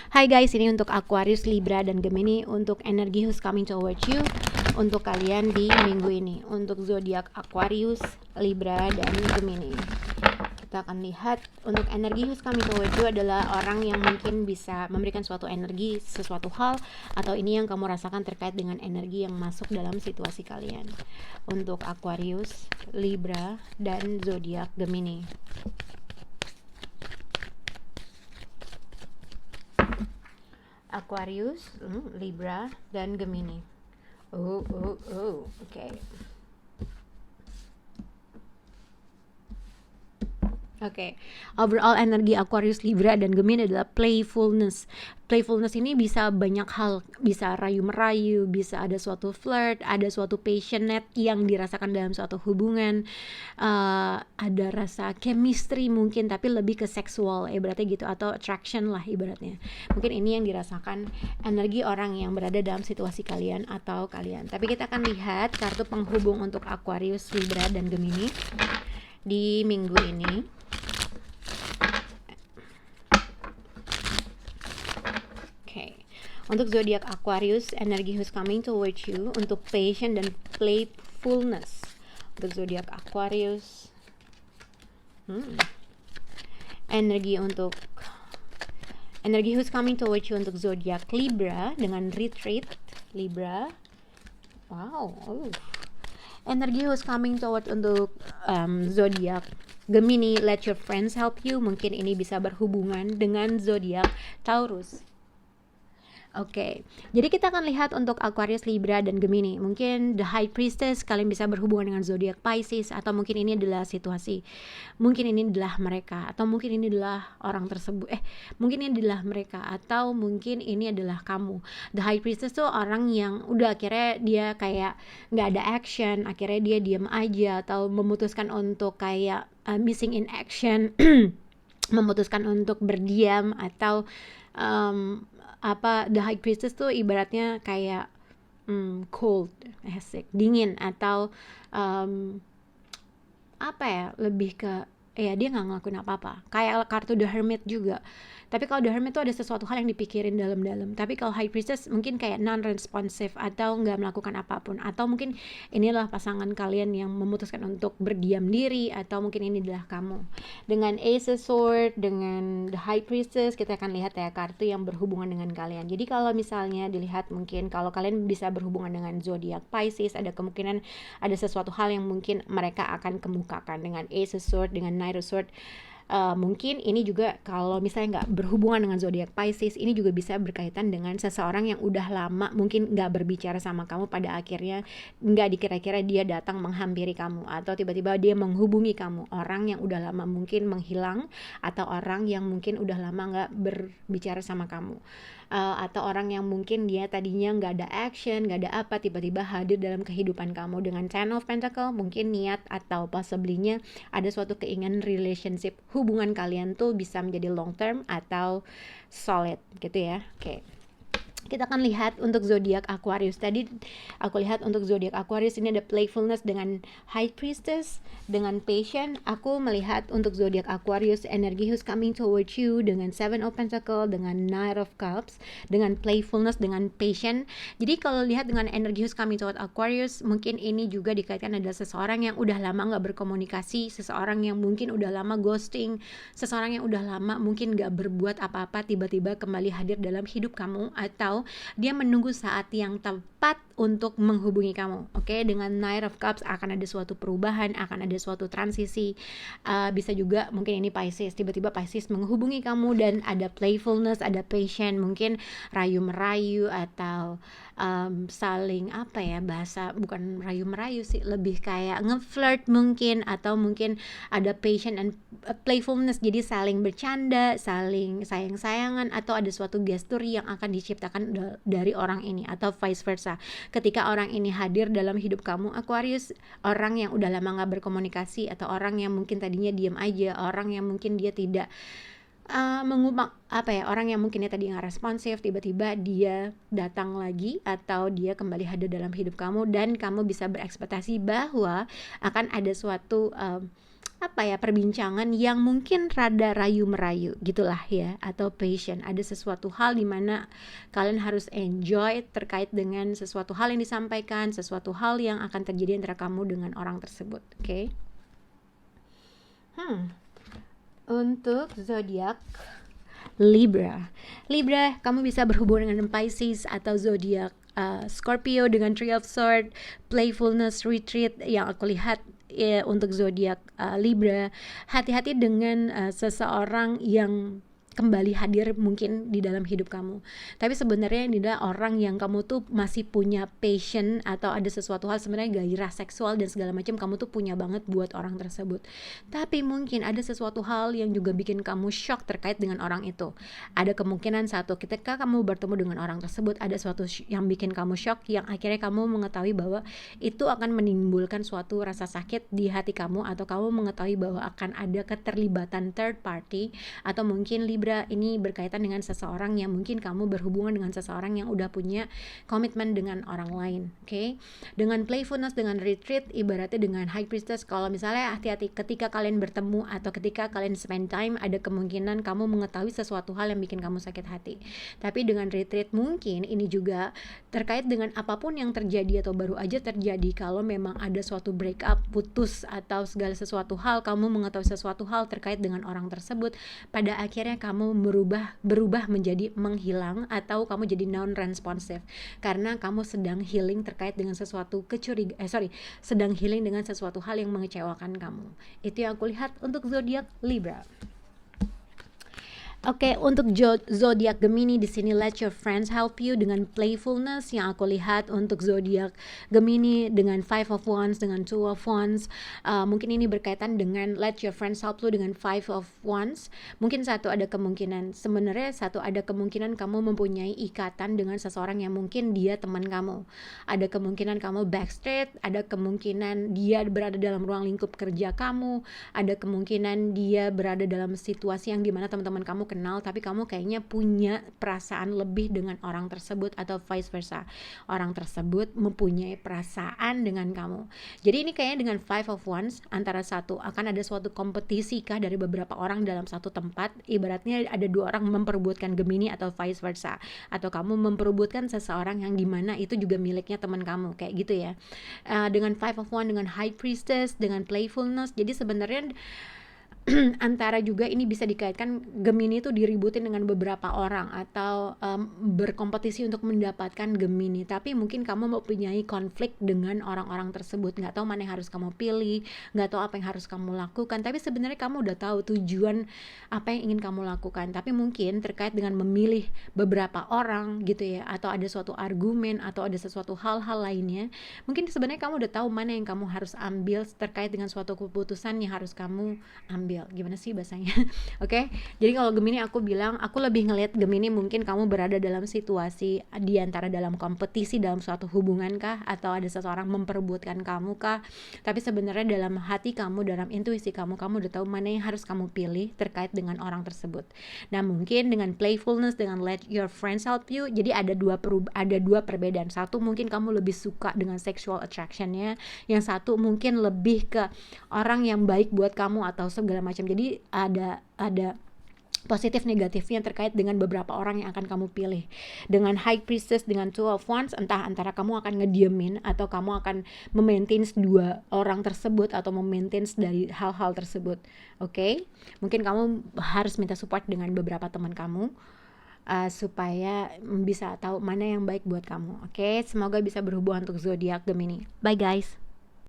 Hai guys, ini untuk Aquarius, Libra, dan Gemini untuk energi who's coming towards you untuk kalian di minggu ini. Untuk zodiak Aquarius, Libra, dan Gemini. Kita akan lihat untuk energi who's coming towards you adalah orang yang mungkin bisa memberikan suatu energi, sesuatu hal, atau ini yang kamu rasakan terkait dengan energi yang masuk dalam situasi kalian. Untuk Aquarius, Libra, dan zodiak Gemini. Aquarius, Libra, dan Gemini. Oke. Oke, overall energi Aquarius, Libra, dan Gemini adalah playfulness. Playfulness ini bisa banyak hal, bisa rayu-merayu, bisa ada suatu flirt, ada suatu passionate yang dirasakan dalam suatu hubungan, ada rasa chemistry mungkin, tapi lebih ke seksual, ibaratnya gitu, atau attraction lah ibaratnya. Mungkin ini yang dirasakan energi orang yang berada dalam situasi kalian atau kalian. Tapi kita akan lihat kartu penghubung untuk Aquarius, Libra, dan Gemini di minggu ini. Untuk zodiak Aquarius, energi who's coming towards you untuk passion dan playfulness. Untuk zodiak Aquarius, energi who's coming towards you untuk zodiak Libra dengan retreat Libra. Energi who's coming towards untuk zodiak Gemini, let your friends help you. Mungkin ini bisa berhubungan dengan zodiak Taurus. Oke, jadi kita akan lihat untuk Aquarius, Libra, dan Gemini. Mungkin The High Priestess, kalian bisa berhubungan dengan zodiak Pisces, atau mungkin ini adalah situasi, mungkin ini adalah mereka, atau mungkin ini adalah orang tersebut, mungkin ini adalah mereka, atau mungkin ini adalah kamu. The High Priestess tuh orang yang udah akhirnya dia kayak nggak ada action, akhirnya dia diam aja, atau memutuskan untuk kayak missing in action, memutuskan untuk berdiam, atau The High Priestess tuh ibaratnya kayak cold, dingin, atau lebih ke dia nggak ngelakuin apa-apa. Kayak kartu The Hermit juga. Tapi kalau The Hermit tuh ada sesuatu hal yang dipikirin dalam-dalam. Tapi kalau High Priestess mungkin kayak non-responsive atau nggak melakukan apapun. Atau mungkin inilah pasangan kalian yang memutuskan untuk berdiam diri, atau mungkin ini adalah kamu. Dengan Ace of Swords, dengan The High Priestess, kita akan lihat ya kartu yang berhubungan dengan kalian. Jadi kalau misalnya dilihat mungkin kalau kalian bisa berhubungan dengan zodiak Pisces, ada kemungkinan ada sesuatu hal yang mungkin mereka akan kemukakan. Dengan Ace of Swords, dengan Knight of Swords, mungkin ini juga kalau misalnya nggak berhubungan dengan zodiak Pisces, ini juga bisa berkaitan dengan seseorang yang udah lama mungkin nggak berbicara sama kamu, pada akhirnya nggak dikira-kira dia datang menghampiri kamu, atau tiba-tiba dia menghubungi kamu, orang yang udah lama mungkin menghilang, atau orang yang mungkin udah lama nggak berbicara sama kamu, atau orang yang mungkin dia tadinya nggak ada action, nggak ada apa, tiba-tiba hadir dalam kehidupan kamu. Dengan Ten of Pentacles, mungkin niat atau possibly-nya ada suatu keinginan relationship, hubungan kalian tuh bisa menjadi long term atau solid gitu ya. Oke. Kita akan lihat untuk zodiak Aquarius. Tadi aku lihat untuk zodiak Aquarius ini ada playfulness dengan High Priestess, dengan patient. Aku melihat untuk zodiak Aquarius energi who's coming towards you dengan Seven of Pentacles, dengan Knight of Cups, dengan playfulness, dengan patient. Jadi kalau lihat dengan energi who's coming towards Aquarius, mungkin ini juga dikaitkan adalah seseorang yang udah lama nggak berkomunikasi, seseorang yang mungkin udah lama ghosting, seseorang yang udah lama mungkin nggak berbuat apa-apa, tiba-tiba kembali hadir dalam hidup kamu, atau dia menunggu saat yang tepat untuk menghubungi kamu. Oke, dengan Knight of Cups akan ada suatu perubahan, akan ada suatu transisi. Bisa juga mungkin ini Pisces, tiba-tiba Pisces menghubungi kamu dan ada playfulness, ada passion, mungkin rayu-merayu, atau saling bahasa bukan rayu-merayu sih, lebih kayak nge-flirt mungkin, atau mungkin ada passion and playfulness, jadi saling bercanda, saling sayang-sayangan, atau ada suatu gestur yang akan diciptakan dari orang ini, atau vice versa. Ketika orang ini hadir dalam hidup kamu Aquarius, orang yang udah lama gak berkomunikasi, atau orang yang mungkin tadinya diam aja, orang yang mungkin dia tidak orang yang mungkin dia tadi nggak responsif, tiba-tiba dia datang lagi, atau dia kembali hadir dalam hidup kamu, dan kamu bisa berekspektasi bahwa akan ada suatu apa ya, perbincangan yang mungkin rada rayu-merayu gitulah ya, atau passion. Ada sesuatu hal di mana kalian harus enjoy terkait dengan sesuatu hal yang disampaikan, sesuatu hal yang akan terjadi antara kamu dengan orang tersebut. Oke. Untuk zodiak Libra. Libra, kamu bisa berhubungan dengan Pisces atau zodiak Scorpio dengan Three of Swords, playfulness, retreat yang aku lihat untuk zodiak Libra. Hati-hati dengan seseorang yang kembali hadir mungkin di dalam hidup kamu. Tapi sebenarnya ini adalah orang yang kamu tuh masih punya passion atau ada sesuatu hal, sebenarnya gairah seksual dan segala macam kamu tuh punya banget buat orang tersebut. Tapi mungkin ada sesuatu hal yang juga bikin kamu shock terkait dengan orang itu. Ada kemungkinan satu, ketika kamu bertemu dengan orang tersebut ada sesuatu yang bikin kamu shock, yang akhirnya kamu mengetahui bahwa itu akan menimbulkan suatu rasa sakit di hati kamu, atau kamu mengetahui bahwa akan ada keterlibatan third party, atau mungkin Libra ini berkaitan dengan seseorang yang mungkin kamu berhubungan dengan seseorang yang udah punya komitmen dengan orang lain. Oke. Dengan playfulness, dengan retreat, ibaratnya dengan high priestess, kalau misalnya hati-hati ketika kalian bertemu atau ketika kalian spend time, ada kemungkinan kamu mengetahui sesuatu hal yang bikin kamu sakit hati. Tapi dengan retreat mungkin ini juga terkait dengan apapun yang terjadi atau baru aja terjadi, kalau memang ada suatu break up, putus, atau segala sesuatu hal, kamu mengetahui sesuatu hal terkait dengan orang tersebut, pada akhirnya kamu berubah menjadi menghilang, atau kamu jadi non responsive karena kamu sedang healing terkait dengan sesuatu sedang healing dengan sesuatu hal yang mengecewakan kamu. Itu yang aku lihat untuk zodiak Libra. Oke, untuk zodiak Gemini di sini, let your friends help you dengan playfulness yang aku lihat. Untuk zodiak Gemini dengan Five of Wands, dengan Two of Wands, mungkin ini berkaitan dengan let your friends help you dengan Five of Wands. Mungkin sebenarnya satu ada kemungkinan kamu mempunyai ikatan dengan seseorang yang mungkin dia teman kamu. Ada kemungkinan kamu backstreet, ada kemungkinan dia berada dalam ruang lingkup kerja kamu, ada kemungkinan dia berada dalam situasi yang dimana teman-teman kamu kenal, tapi kamu kayaknya punya perasaan lebih dengan orang tersebut, atau vice versa, orang tersebut mempunyai perasaan dengan kamu. Jadi ini kayaknya dengan Five of Wands, antara satu akan ada suatu kompetisi kah dari beberapa orang dalam satu tempat, ibaratnya ada dua orang memperebutkan Gemini atau vice versa, atau kamu memperebutkan seseorang yang dimana itu juga miliknya teman kamu, kayak gitu ya. Dengan Five of Wands, dengan High Priestess, dengan playfulness, jadi sebenarnya antara juga ini bisa dikaitkan Gemini itu diributin dengan beberapa orang, atau berkompetisi untuk mendapatkan Gemini, tapi mungkin kamu mempunyai konflik dengan orang-orang tersebut, nggak tahu mana yang harus kamu pilih, nggak tahu apa yang harus kamu lakukan, tapi sebenarnya kamu udah tahu tujuan apa yang ingin kamu lakukan, tapi mungkin terkait dengan memilih beberapa orang gitu ya, atau ada suatu argumen, atau ada sesuatu hal-hal lainnya, mungkin sebenarnya kamu udah tahu mana yang kamu harus ambil terkait dengan suatu keputusan yang harus kamu ambil. Gimana sih bahasanya? Oke. Jadi kalau Gemini, aku bilang, aku lebih ngelihat Gemini mungkin kamu berada dalam situasi di antara dalam kompetisi dalam suatu hubungan kah, atau ada seseorang memperebutkan kamu kah, tapi sebenarnya dalam hati kamu, dalam intuisi kamu udah tahu mana yang harus kamu pilih terkait dengan orang tersebut. Nah, mungkin dengan playfulness, dengan let your friends help you, jadi ada dua perbedaan. Satu, mungkin kamu lebih suka dengan sexual attractionnya, yang satu mungkin lebih ke orang yang baik buat kamu atau segala macam. Jadi ada positif negatifnya terkait dengan beberapa orang yang akan kamu pilih. Dengan High Priestess, dengan Two of Wands, entah antara kamu akan ngediemin atau kamu akan memaintain dua orang tersebut, atau memaintain dari hal-hal tersebut. Oke? Mungkin kamu harus minta support dengan beberapa teman kamu, supaya bisa tahu mana yang baik buat kamu. Oke? Semoga bisa berhubungan untuk zodiak Gemini. Bye guys.